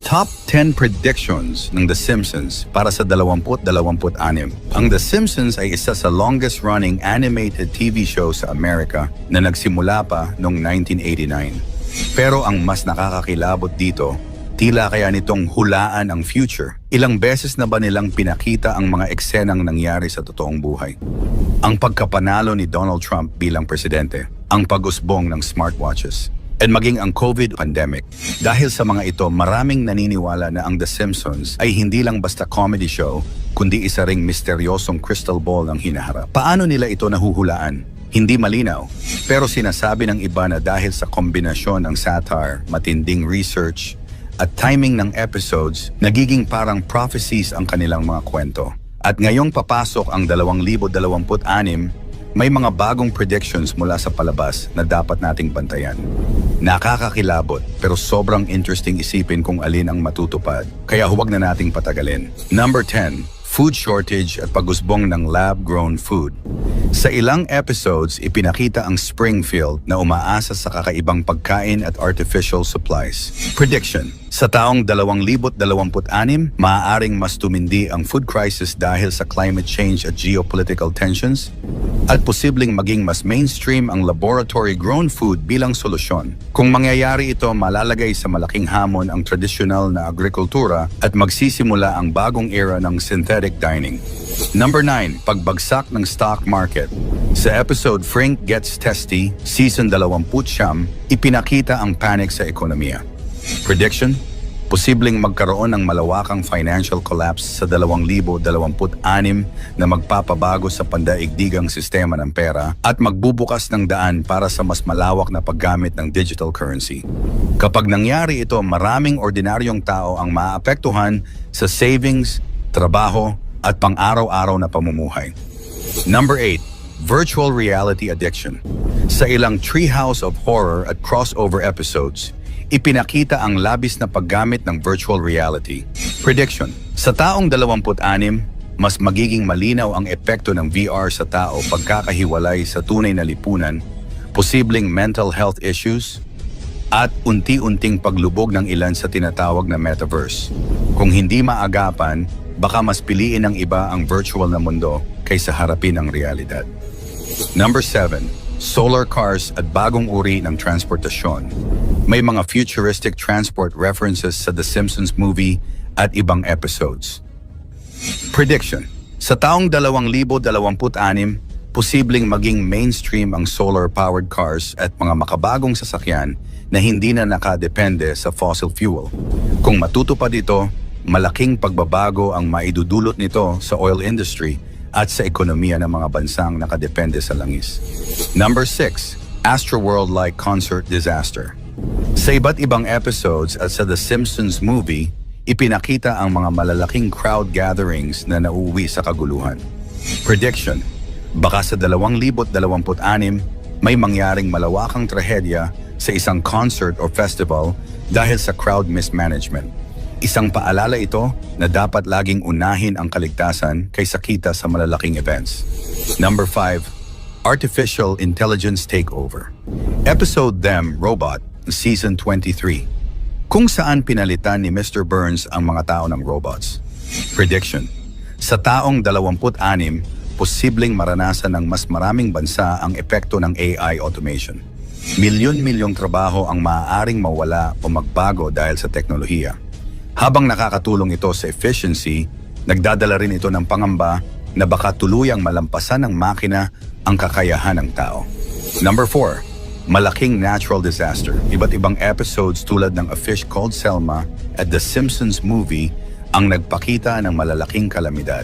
Top 10 predictions ng The Simpsons para sa 2026. Ang The Simpsons ay isa sa longest-running animated TV show sa Amerika na nagsimula pa noong 1989. Pero ang mas nakakakilabot dito, tila kaya nitong hulaan ang future. Ilang beses na ba nilang pinakita ang mga eksenang nangyari sa totoong buhay? Ang pagkapanalo ni Donald Trump bilang presidente, ang pag-usbong ng smartwatches, at maging ang COVID pandemic. Dahil sa mga ito, maraming naniniwala na ang The Simpsons ay hindi lang basta comedy show, kundi isa ring misteryosong crystal ball ang hinaharap. Paano nila ito nahuhulaan? Hindi malinaw. Pero sinasabi ng iba na dahil sa kombinasyon ng satire, matinding research, at timing ng episodes, nagiging parang prophecies ang kanilang mga kwento. At ngayong papasok ang 2026, may mga bagong predictions mula sa palabas na dapat nating bantayan. Nakakakilabot pero sobrang interesting isipin kung alin ang matutupad, kaya huwag na nating patagalin. Number 10. Food shortage at pag-usbong ng lab-grown food. Sa ilang episodes, ipinakita ang Springfield na umaasa sa kakaibang pagkain at artificial supplies. Prediction. Sa taong 2026, maaaring mas tumindi ang food crisis dahil sa climate change at geopolitical tensions, at posibleng maging mas mainstream ang laboratory-grown food bilang solusyon. Kung mangyayari ito, malalagay sa malaking hamon ang tradisyonal na agrikultura at magsisimula ang bagong era ng synthetic dining. Number 9. Pagbagsak ng stock market. Sa episode Frank Gets Testy, Season 20, ipinakita ang panic sa ekonomiya. Prediction? Posibleng magkaroon ng malawakang financial collapse sa 2026 na magpapabago sa pandaigdigang sistema ng pera at magbubukas ng daan para sa mas malawak na paggamit ng digital currency. Kapag nangyari ito, maraming ordinaryong tao ang maaapektuhan sa savings, trabaho, at pang-araw-araw na pamumuhay. Number 8. Virtual reality addiction. Sa ilang Treehouse of Horror at crossover episodes, ipinakita ang labis na paggamit ng virtual reality. Prediction. Sa taong 26, mas magiging malinaw ang epekto ng VR sa tao pagkakahiwalay sa tunay na lipunan, posibleng mental health issues, at unti-unting paglubog ng ilan sa tinatawag na metaverse. Kung hindi maagapan, baka mas piliin ng iba ang virtual na mundo kaysa harapin ang realidad. Number 7. Solar cars at bagong uri ng transportasyon. May mga futuristic transport references sa The Simpsons movie at ibang episodes. Prediction. Sa taong 2026, posibleng maging mainstream ang solar-powered cars at mga makabagong sasakyan na hindi na nakadepende sa fossil fuel. Kung matutupad ito, malaking pagbabago ang maidudulot nito sa oil industry at sa ekonomiya ng mga bansang nakadepende sa langis. Number 6. Astroworld-like concert disaster. Sa iba't ibang episodes at sa The Simpsons movie, ipinakita ang mga malalaking crowd gatherings na nauuwi sa kaguluhan. Prediction. Baka sa 2026, may mangyaring malawakang trahedya sa isang concert o festival dahil sa crowd mismanagement. Isang paalala ito na dapat laging unahin ang kaligtasan kaysa kita sa malalaking events. Number 5. Artificial Intelligence Takeover. Episode Them, Robot, Season 23. Kung saan pinalitan ni Mr. Burns ang mga tao ng robots. Prediction. Sa taong 26, posibleng maranasan ng mas maraming bansa ang epekto ng AI automation. Milyon-milyong trabaho ang maaaring mawala o magbago dahil sa teknolohiya. Habang nakakatulong ito sa efficiency, nagdadala rin ito ng pangamba na baka tuluyang malampasan ng makina ang kakayahan ng tao. Number 4. Malaking natural disaster. Iba't ibang episodes tulad ng A Fish Called Selma at The Simpsons movie ang nagpakita ng malalaking kalamidad.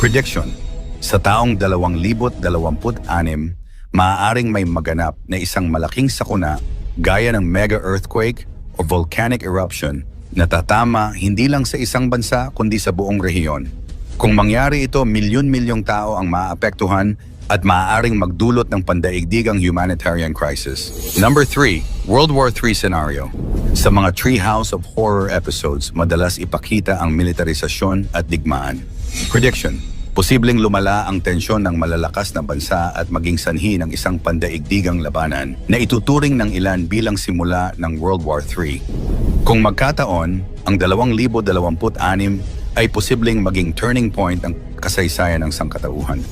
Prediction. Sa taong 2026, maaaring may maganap na isang malaking sakuna gaya ng mega earthquake o volcanic eruption na tatama hindi lang sa isang bansa kundi sa buong rehiyon. Kung mangyari ito, milyon-milyong tao ang maapektuhan at maaaring magdulot ng pandaigdigang humanitarian crisis. Number 3. World War III scenario. Sa mga Treehouse of Horror episodes, madalas ipakita ang militarisasyon at digmaan. Prediction. Posibleng lumala ang tensyon ng malalakas na bansa at maging sanhi ng isang pandaigdigang labanan na ituturing ng ilan bilang simula ng World War III. Kung magkataon, ang 2026 ay posibleng maging turning point ng kasaysayan ng sangkatauhan.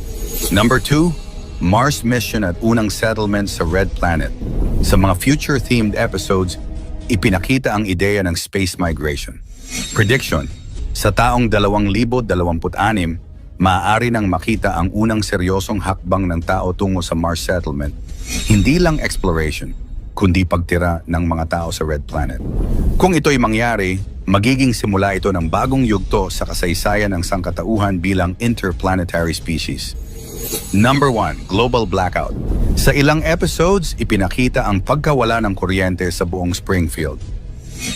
Number 2, Mars mission at unang settlement sa Red Planet. Sa mga future-themed episodes, ipinakita ang ideya ng space migration. Prediction: sa taong 2026, maaari nang makita ang unang seryosong hakbang ng tao tungo sa Mars settlement. Hindi lang exploration, kundi pagtira ng mga tao sa Red Planet. Kung ito'y mangyari, magiging simula ito ng bagong yugto sa kasaysayan ng sangkatauhan bilang interplanetary species. Number 1, Global Blackout. Sa ilang episodes, ipinakita ang pagkawala ng kuryente sa buong Springfield.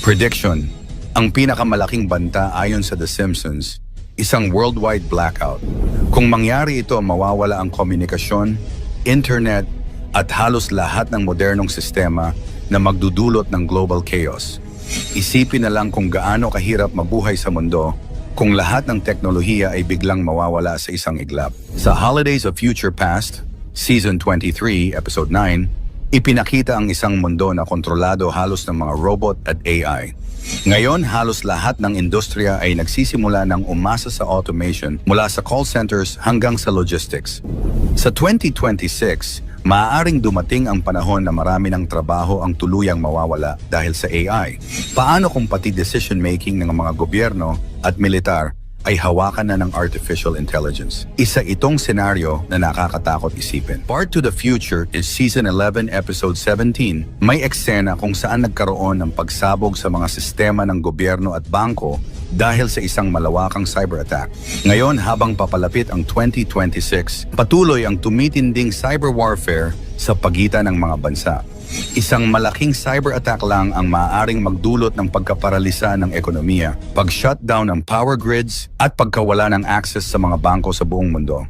Prediction: ang pinakamalaking banta ayon sa The Simpsons, isang worldwide blackout. Kung mangyari ito, mawawala ang komunikasyon, internet, at halos lahat ng modernong sistema na magdudulot ng global chaos. Isipin na lang kung gaano kahirap mabuhay sa mundo kung lahat ng teknolohiya ay biglang mawawala sa isang iglap. Sa Holidays of Future Past, Season 23, Episode 9, ipinakita ang isang mundo na kontrolado halos ng mga robot at AI. Ngayon, halos lahat ng industriya ay nagsisimula ng umasa sa automation mula sa call centers hanggang sa logistics. Sa 2026, maaaring dumating ang panahon na marami ng trabaho ang tuluyang mawawala dahil sa AI. Paano kung pati decision-making ng mga gobyerno at militar ay hawakan na ng artificial intelligence? Isa itong senaryo na nakakatakot isipin. Part to the Future is Season 11, Episode 17. May eksena kung saan nagkaroon ng pagsabog sa mga sistema ng gobyerno at bangko dahil sa isang malawakang cyber attack. Ngayon, habang papalapit ang 2026, patuloy ang tumitinding cyber warfare sa pagitan ng mga bansa. Isang malaking cyber attack lang ang maaaring magdulot ng pagkaparalisa ng ekonomiya, pag-shutdown ng power grids, at pagkawala ng access sa mga bangko sa buong mundo.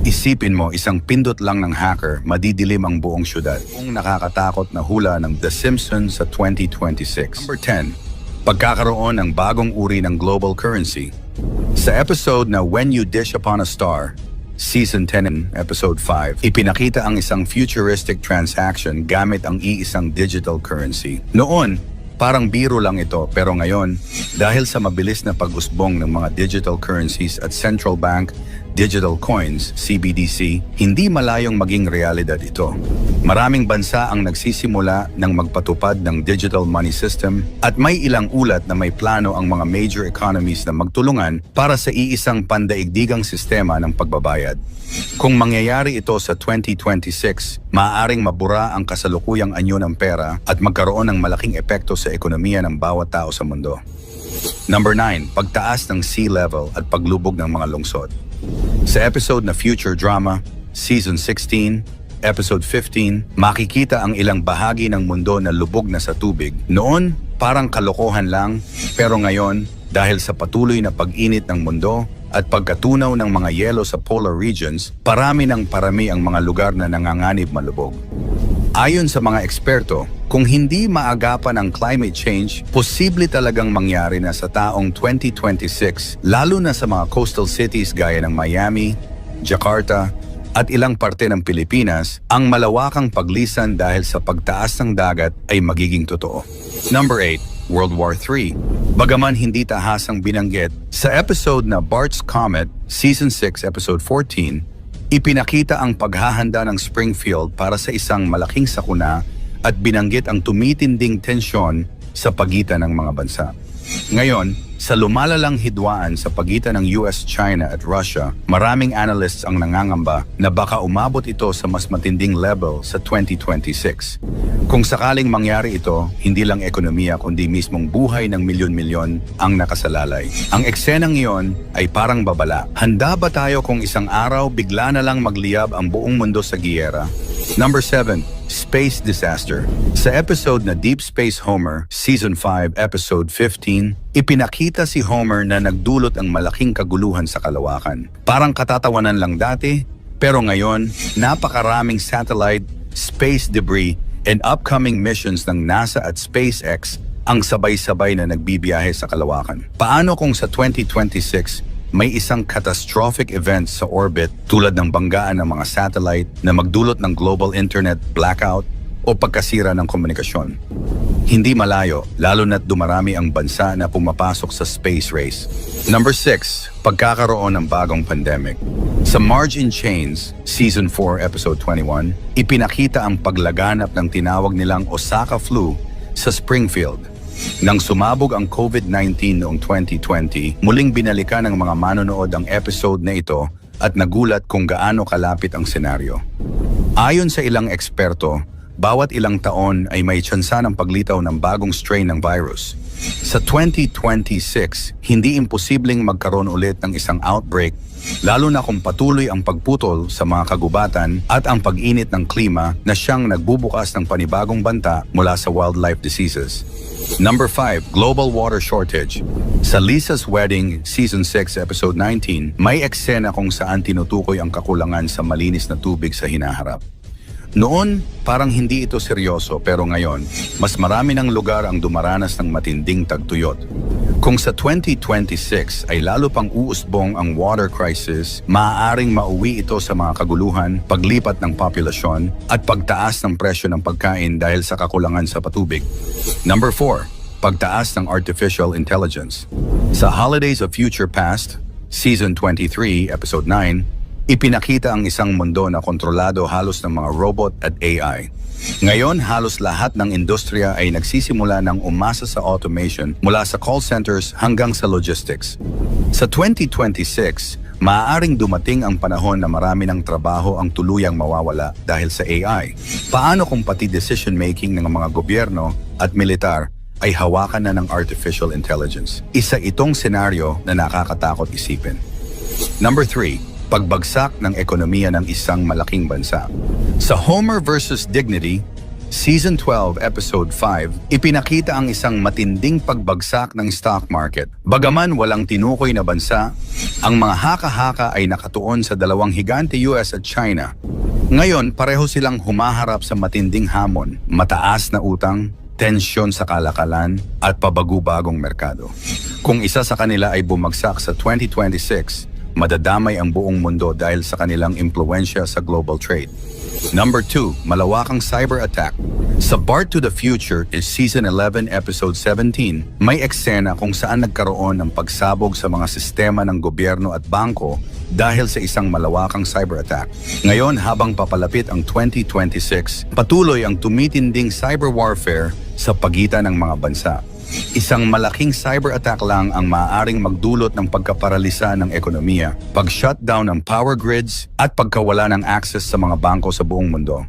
Isipin mo, isang pindot lang ng hacker, madidilim ang buong syudad. Kung nakakatakot na hula ng The Simpsons sa 2026. Number 10, pagkakaroon ng bagong uri ng global currency. Sa episode na When You Dish Upon a Star, Season 10, Episode 5, ipinakita ang isang futuristic transaction gamit ang iisang digital currency. Noon, parang biro lang ito, pero ngayon, dahil sa mabilis na pag-usbong ng mga digital currencies at central bank digital coins, CBDC, hindi malayong maging realidad ito. Maraming bansa ang nagsisimula ng magpatupad ng digital money system at may ilang ulat na may plano ang mga major economies na magtulungan para sa iisang pandaigdigang sistema ng pagbabayad. Kung mangyayari ito sa 2026, maaaring mabura ang kasalukuyang anyo ng pera at magkaroon ng malaking epekto sa ekonomiya ng bawat tao sa mundo. Number 9, pagtaas ng sea level at paglubog ng mga lungsod. Sa episode na Future Drama, Season 16, Episode 15, makikita ang ilang bahagi ng mundo na lubog na sa tubig. Noon, parang kalokohan lang, pero ngayon, dahil sa patuloy na pag-init ng mundo at pagkatunaw ng mga yelo sa polar regions, parami ang mga lugar na nanganganib malubog. Ayon sa mga eksperto, kung hindi maagapan ang climate change, posible talagang mangyari na sa taong 2026, lalo na sa mga coastal cities gaya ng Miami, Jakarta, at ilang parte ng Pilipinas, ang malawakang paglisan dahil sa pagtaas ng dagat ay magiging totoo. Number 8, World War III. Bagaman hindi tahasang binanggit, sa episode na Bart's Comet, Season 6, Episode 14, ipinakita ang paghahanda ng Springfield para sa isang malaking sakuna at binanggit ang tumitinding tensyon sa pagitan ng mga bansa. Ngayon, sa lumalalang hidwaan sa pagitan ng US, China at Russia, maraming analysts ang nangangamba na baka umabot ito sa mas matinding level sa 2026. Kung sakaling mangyari ito, hindi lang ekonomiya kundi mismong buhay ng milyon-milyon ang nakasalalay. Ang eksenang iyon ay parang babala. Handa ba tayo kung isang araw bigla na lang magliyab ang buong mundo sa giyera? Number 7, Space Disaster. Sa episode na Deep Space Homer, Season 5, Episode 15, ipinakita si Homer na nagdulot ang malaking kaguluhan sa kalawakan. Parang katatawanan lang dati, pero ngayon, napakaraming satellite, space debris, and upcoming missions ng NASA at SpaceX ang sabay-sabay na nagbibiyahe sa kalawakan. Paano kung sa 2026, may isang catastrophic event sa orbit tulad ng banggaan ng mga satellite na magdulot ng global internet blackout o pagkasira ng komunikasyon. Hindi malayo, lalo na't dumarami ang bansa na pumapasok sa space race. Number 6, pagkakaroon ng bagong pandemic. Sa Marge in Chains, Season 4, Episode 21, ipinakita ang paglaganap ng tinawag nilang Osaka flu sa Springfield. Nang sumabog ang COVID-19 noong 2020, muling binalikan ng mga manonood ang episode na ito at nagulat kung gaano kalapit ang senaryo. Ayon sa ilang eksperto, bawat ilang taon ay may tsansa ng paglitaw ng bagong strain ng virus. Sa 2026, hindi imposibleng magkaroon ulit ng isang outbreak, lalo na kung patuloy ang pagputol sa mga kagubatan at ang pag-init ng klima na siyang nagbubukas ng panibagong banta mula sa wildlife diseases. Number 5, global water shortage. Sa Lisa's Wedding, Season 6, Episode 19, may eksena kung saan tinutukoy ang kakulangan sa malinis na tubig sa hinaharap. Noon, parang hindi ito seryoso pero ngayon, mas marami ng lugar ang dumaranas ng matinding tagtuyot. Kung sa 2026 ay lalo pang uusbong ang water crisis, maaaring mauwi ito sa mga kaguluhan, paglipat ng populasyon, at pagtaas ng presyo ng pagkain dahil sa kakulangan sa patubig. Number 4, pagtaas ng artificial intelligence. Sa Holidays of Future Past, Season 23, Episode 9, ipinakita ang isang mundo na kontrolado halos ng mga robot at AI. Ngayon, halos lahat ng industriya ay nagsisimula ng umasa sa automation mula sa call centers hanggang sa logistics. Sa 2026, maaaring dumating ang panahon na marami ng trabaho ang tuluyang mawawala dahil sa AI. Paano kung pati decision-making ng mga gobyerno at militar ay hawakan na ng artificial intelligence? Isa itong senaryo na nakakatakot isipin. Number 3, pagbagsak ng ekonomiya ng isang malaking bansa. Sa Homer vs. Dignity, Season 12, Episode 5, ipinakita ang isang matinding pagbagsak ng stock market. Bagaman walang tinukoy na bansa, ang mga haka-haka ay nakatuon sa dalawang higante US at China. Ngayon, pareho silang humaharap sa matinding hamon, mataas na utang, tensyon sa kalakalan, at pabago-bagong merkado. Kung isa sa kanila ay bumagsak sa 2026, madadamay ang buong mundo dahil sa kanilang impluensya sa global trade. Number 2, malawakang cyber attack. Sa Bart to the Future is Season 11, Episode 17, may eksena kung saan nagkaroon ng pagsabog sa mga sistema ng gobyerno at bangko dahil sa isang malawakang cyber attack. Ngayon, habang papalapit ang 2026, patuloy ang tumitinding cyber warfare sa pagitan ng mga bansa. Isang malaking cyber attack lang ang maaaring magdulot ng pagkaparalisa ng ekonomiya, pag-shutdown ng power grids, at pagkawala ng access sa mga bangko sa buong mundo.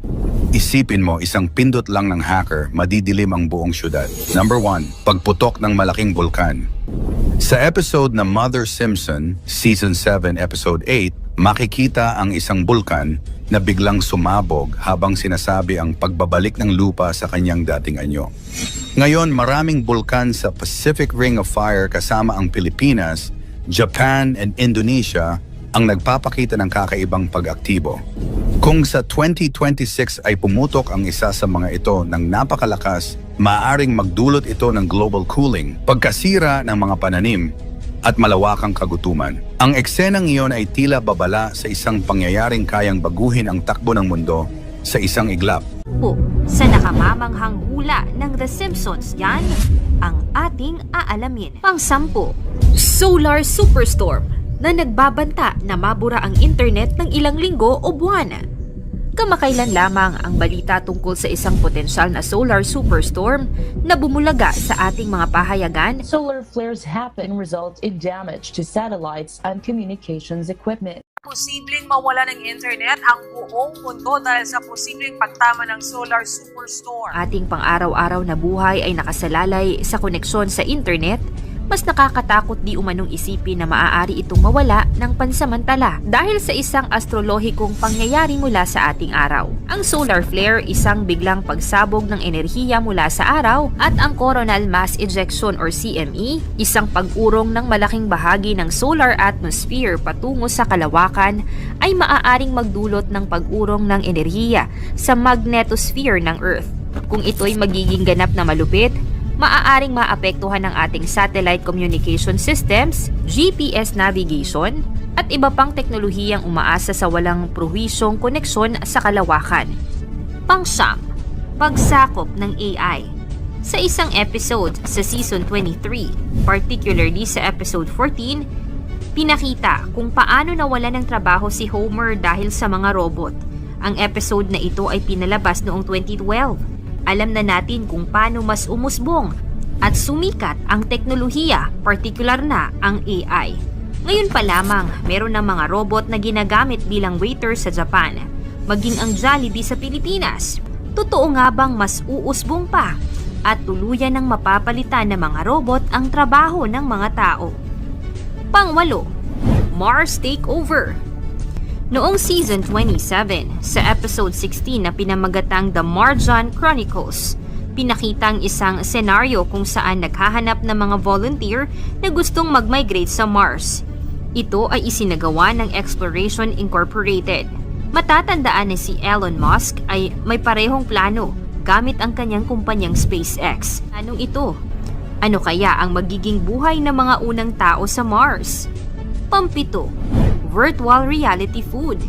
Isipin mo, isang pindot lang ng hacker, madidilim ang buong syudad. Number 1, pagputok ng malaking bulkan. Sa episode na Mother Simpson, Season 7, Episode 8, makikita ang isang bulkan na biglang sumabog habang sinasabi ang pagbabalik ng lupa sa kanyang dating anyo. Ngayon, maraming bulkan sa Pacific Ring of Fire kasama ang Pilipinas, Japan, and Indonesia ang nagpapakita ng kakaibang pag-aktibo. Kung sa 2026 ay pumutok ang isa sa mga ito ng napakalakas, maaaring magdulot ito ng global cooling, pagkasira ng mga pananim, at malawakang kagutuman. Ang eksenang iyon ay tila babala sa isang pangyayaring kayang baguhin ang takbo ng mundo sa isang iglap. Sa nakamamanghang hula ng The Simpsons, yan ang ating aalamin. Pang-10, Solar Superstorm na nagbabanta na mabura ang internet ng ilang linggo o buwan. Kamakailan lamang ang balita tungkol sa isang potensyal na solar superstorm na bumulaga sa ating mga pahayagan. Solar flares happen result in damage to satellites and communications equipment. Posibleng mawala ng internet ang buong mundo dahil sa posibleng pagtama ng solar superstorm. Ating pang-araw-araw na buhay ay nakasalalay sa koneksyon sa internet. Mas nakakatakot di umanong isipin na maaari itong mawala ng pansamantala dahil sa isang astrolohikong pangyayari mula sa ating araw. Ang solar flare, isang biglang pagsabog ng enerhiya mula sa araw, at ang coronal mass ejection or CME, isang pag-urong ng malaking bahagi ng solar atmosphere patungo sa kalawakan, ay maaaring magdulot ng pag-urong ng enerhiya sa magnetosphere ng Earth. Kung ito'y magiging ganap na malupit, maaaring maapektuhan ng ating satellite communication systems, GPS navigation, at iba pang teknolohiyang umaasa sa walang prowisyong koneksyon sa kalawakan. Pang-siyam, pagsakop ng AI. Sa isang episode sa Season 23, particularly sa Episode 14, pinakita kung paano nawalan ng trabaho si Homer dahil sa mga robot. Ang episode na ito ay pinalabas noong 2012. Alam na natin kung paano mas umusbong at sumikat ang teknolohiya, partikular na ang AI. Ngayon pa lamang, meron ng mga robot na ginagamit bilang waiter sa Japan, maging ang Jollibee sa Pilipinas. Totoo nga bang mas uusbong pa at tuluyan ng mapapalitan ng mga robot ang trabaho ng mga tao? Pang-walo, Mars Takeover. Noong Season 27, sa Episode 16 na pinamagatang The Marjan Chronicles, pinakitang isang senaryo kung saan naghahanap ng mga volunteer na gustong mag-migrate sa Mars. Ito ay isinagawa ng Exploration Incorporated. Matatandaan na si Elon Musk ay may parehong plano gamit ang kanyang kumpanyang SpaceX. Anong ito? Ano kaya ang magiging buhay ng mga unang tao sa Mars? Pampito, virtual reality food.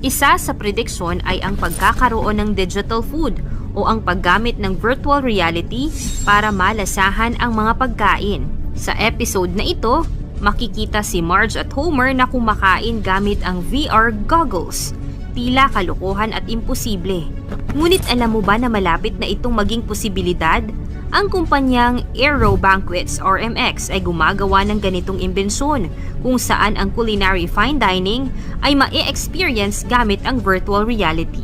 Isa sa prediksyon ay ang pagkakaroon ng digital food o ang paggamit ng virtual reality para malasahan ang mga pagkain. Sa episode na ito, makikita si Marge at Homer na kumakain gamit ang VR goggles. Tila kalokohan at imposible. Ngunit alam mo ba na malapit na itong maging posibilidad? Ang kumpanyang Aero Banquets or MX ay gumagawa ng ganitong imbensyon kung saan ang culinary fine dining ay ma-experience gamit ang virtual reality.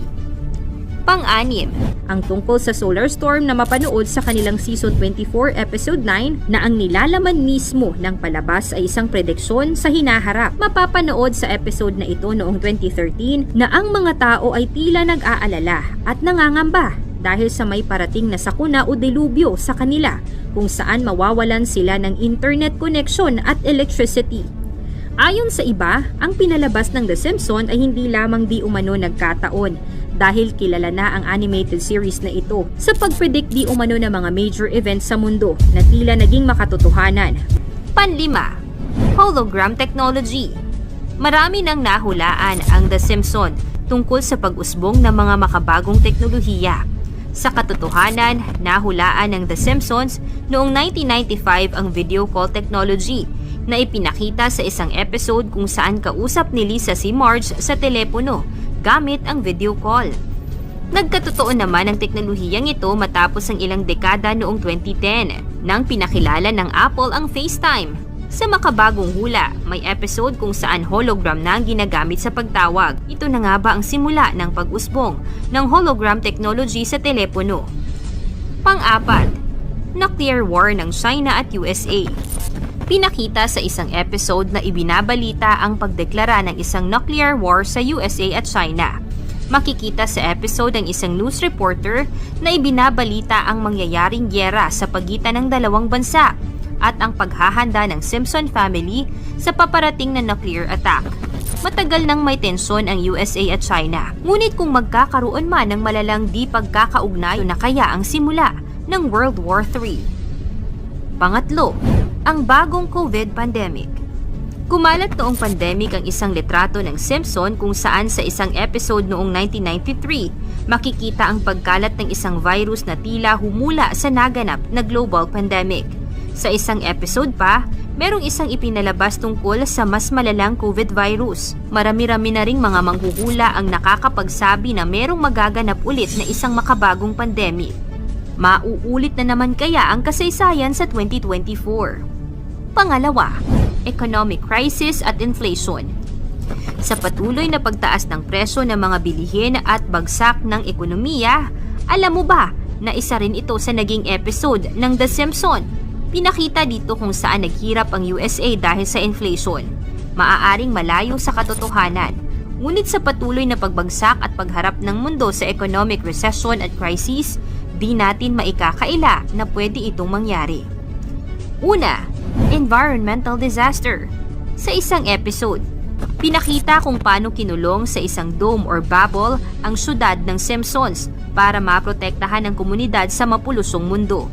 Pang-anim, ang tungkol sa solar storm na mapanood sa kanilang Season 24 Episode 9 na ang nilalaman mismo ng palabas ay isang prediksyon sa hinaharap. Mapapanood sa episode na ito noong 2013 na ang mga tao ay tila nag-aalala at nangangamba dahil sa may parating na sakuna o delubyo sa kanila kung saan mawawalan sila ng internet connection at electricity. Ayon sa iba, ang pinalabas ng The Simpsons ay hindi lamang di umano nagkataon dahil kilala na ang animated series na ito sa pag-predict di umano ng mga major events sa mundo na tila naging makatotohanan. Panlima, hologram technology. Marami nang nahulaan ang The Simpsons tungkol sa pag-usbong ng mga makabagong teknolohiya. Sa katotohanan, nahulaan ng The Simpsons noong 1995 ang video call technology na ipinakita sa isang episode kung saan kausap ni Lisa si Marge sa telepono gamit ang video call. Nagkatotoo naman ang teknolohiyang ito matapos ang ilang dekada noong 2010 nang pinakilala ng Apple ang FaceTime. Sa makabagong hula, may episode kung saan hologram na ang ginagamit sa pagtawag. Ito na nga ba ang simula ng pag-usbong ng hologram technology sa telepono? Pang-apat, nuclear war ng China at USA. Pinakita sa isang episode na ibinabalita ang pagdeklara ng isang nuclear war sa USA at China. Makikita sa episode ang isang news reporter na ibinabalita ang mangyayaring gyera sa pagitan ng dalawang bansa at ang paghahanda ng Simpson family sa paparating na nuclear attack. Matagal nang may tensyon ang USA at China, ngunit kung magkakaroon man ng malalang di pagkakaugnay na kaya ang simula ng World War III. Pangatlo, ang bagong COVID pandemic. Kumalat noong pandemic ang isang litrato ng Simpson kung saan sa isang episode noong 1993, makikita ang pagkalat ng isang virus na tila humula sa naganap na global pandemic. Sa isang episode pa, merong isang ipinalabas tungkol sa mas malalang COVID virus. Marami-rami na ring mga manghuhula ang nakakapagsabi na merong magaganap ulit na isang makabagong pandemic. Mauulit na naman kaya ang kasaysayan sa 2024? Pangalawa, economic crisis at inflation. Sa patuloy na pagtaas ng presyo ng mga bilihin at bagsak ng ekonomiya, alam mo ba na isa rin ito sa naging episode ng The Simpsons? Pinakita dito kung saan naghirap ang USA dahil sa inflation. Maaaring malayo sa katotohanan, ngunit sa patuloy na pagbagsak at pagharap ng mundo sa economic recession at crisis, di natin maikakaila na pwede itong mangyari. Una, environmental disaster. Sa isang episode, pinakita kung paano kinulong sa isang dome or bubble ang syudad ng Simpsons para maprotektahan ang komunidad sa mapulusong mundo.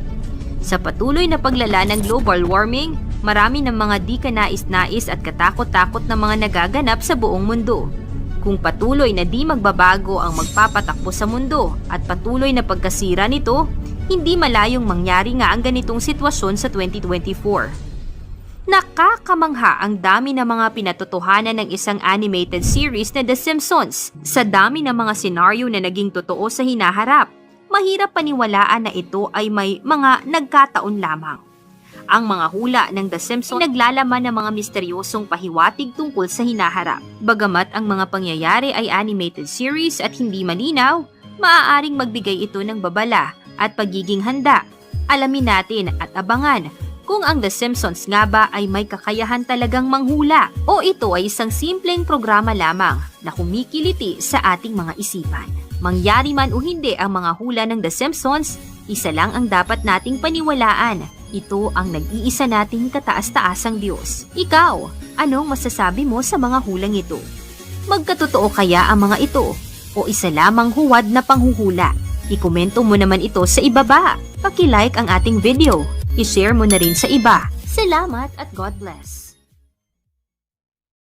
Sa patuloy na paglala ng global warming, marami ng mga di kanais-nais at katakot-takot na mga nagaganap sa buong mundo. Kung patuloy na di magbabago ang magpapatakbo sa mundo at patuloy na pagkasira nito, hindi malayong mangyari nga ang ganitong sitwasyon sa 2024. Nakakamangha ang dami ng mga pinatotohanan ng isang animated series na The Simpsons. Sa dami ng mga senaryo na naging totoo sa hinaharap, mahirap paniwalaan na ito ay may mga nagkataon lamang. Ang mga hula ng The Simpsons ay naglalaman ng mga misteryosong pahiwatig tungkol sa hinaharap. Bagamat ang mga pangyayari ay animated series at hindi malinaw, maaaring magbigay ito ng babala at pagiging handa. Alamin natin at abangan kung ang The Simpsons nga ba ay may kakayahan talagang manghula o ito ay isang simpleng programa lamang na kumikiliti sa ating mga isipan. Mangyari man o hindi ang mga hula ng The Simpsons, isa lang ang dapat nating paniwalaan. Ito ang nag-iisa nating kataas-taasang Diyos. Ikaw, anong masasabi mo sa mga hulang ito? Magkatotoo kaya ang mga ito o isa lamang huwad na panghuhula? Ikomento mo naman ito sa ibaba. Paki-like ang ating video. I-share mo na rin sa iba. Salamat at God bless.